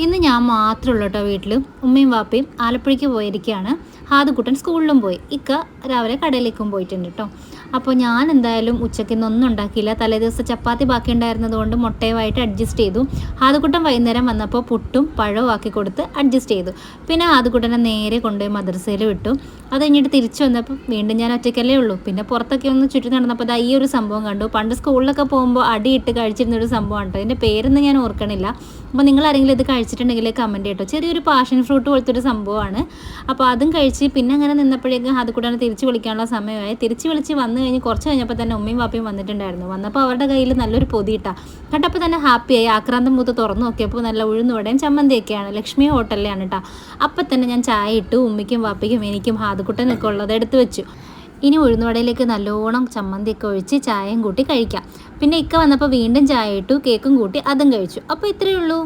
ഇന്ന് ഞാൻ മാത്രമേ ഉള്ളൂ കേട്ടോ വീട്ടിൽ. ഉമ്മയും വാപ്പയും ആലപ്പുഴയ്ക്ക് പോയിരിക്കുകയാണ്. ഹാദുക്കുട്ടൻ സ്കൂളിലും പോയി. ഇക്ക രാവിലെ കടയിലേക്കും പോയിട്ടുണ്ട് കേട്ടോ. അപ്പോൾ ഞാൻ എന്തായാലും ഉച്ചയ്ക്ക് ഇന്നൊന്നും ഉണ്ടാക്കിയില്ല. തലേദിവസം ചപ്പാത്തി ബാക്കി ഉണ്ടായിരുന്നത് കൊണ്ട് മുട്ടയുമായിട്ട് അഡ്ജസ്റ്റ് ചെയ്തു. ഹാദുക്കുട്ടൻ വൈകുന്നേരം വന്നപ്പോൾ പുട്ടും പഴവും ആക്കി കൊടുത്ത് അഡ്ജസ്റ്റ് ചെയ്തു. പിന്നെ ഹാദുക്കുട്ടനെ നേരെ കൊണ്ടുപോയി മദ്രസയിൽ വിട്ടു. അത് കഴിഞ്ഞിട്ട് തിരിച്ചു വന്നപ്പോൾ വീണ്ടും ഞാൻ ഒറ്റയ്ക്കല്ലേ ഉള്ളൂ. പിന്നെ പുറത്തൊക്കെ ഒന്ന് ചുറ്റി നടന്നപ്പോൾ ഈ ഒരു സംഭവം കണ്ടു. പണ്ട് സ്കൂളിലൊക്കെ പോകുമ്പോൾ അടിയിട്ട് കഴിച്ചിരുന്നൊരു സംഭവമാണ് കേട്ടോ. ഇതിൻ്റെ പേരൊന്നും ഞാൻ ഓർക്കണില്ല. അപ്പോൾ നിങ്ങൾ ആരെങ്കിലും ഇത് കഴിച്ചിട്ടുണ്ടെങ്കിൽ കമൻറ്റ് കേട്ടോ. ചെറിയൊരു പാഷൻ ഫ്രൂട്ട് പോലത്തെ ഒരു സംഭവമാണ്. അപ്പോൾ അതും കഴിച്ച് പിന്നെ അങ്ങനെ നിന്നപ്പോഴേക്കും അതുകൂടാണ് തിരിച്ച് വിളിക്കാനുള്ള സമയമായി. തിരിച്ച് വിളിച്ച് വന്നു കഴിഞ്ഞ് കുറച്ച് കഴിഞ്ഞപ്പോൾ തന്നെ ഉമ്മയും വാപ്പയും വന്നിട്ടുണ്ടായിരുന്നു. വന്നപ്പോൾ അവരുടെ കയ്യിൽ നല്ലൊരു പൊതിയിട്ടാ കണ്ടപ്പോൾ തന്നെ ഹാപ്പിയായി. ആക്രാന്തം മൂത്ത് തുറന്നു നോക്കിയപ്പോൾ നല്ല ഉഴുന്നുവടയും ചമ്മന്തിയൊക്കെയാണ്. ലക്ഷ്മി ഹോട്ടലിലാണ് കേട്ടോ. അപ്പം തന്നെ ഞാൻ ചായ ഇട്ടു. ഉമ്മയ്ക്കും വാപ്പയ്ക്കും എനിക്കും ഹാദുക്കുട്ടനൊക്കെ ഉള്ളത് എടുത്ത് വെച്ചു. ഇനി ഉഴുന്നുവടയിലേക്ക് നല്ലോണം ചമ്മന്തിയൊക്കെ ഒഴിച്ച് ചായയും കൂട്ടി കഴിക്കാം. പിന്നെ ഇക്ക വന്നപ്പോൾ വീണ്ടും ചായ ഇട്ടു, കേക്കും കൂട്ടി അതും കഴിച്ചു. അപ്പോൾ ഇത്രയേ ഉള്ളൂ.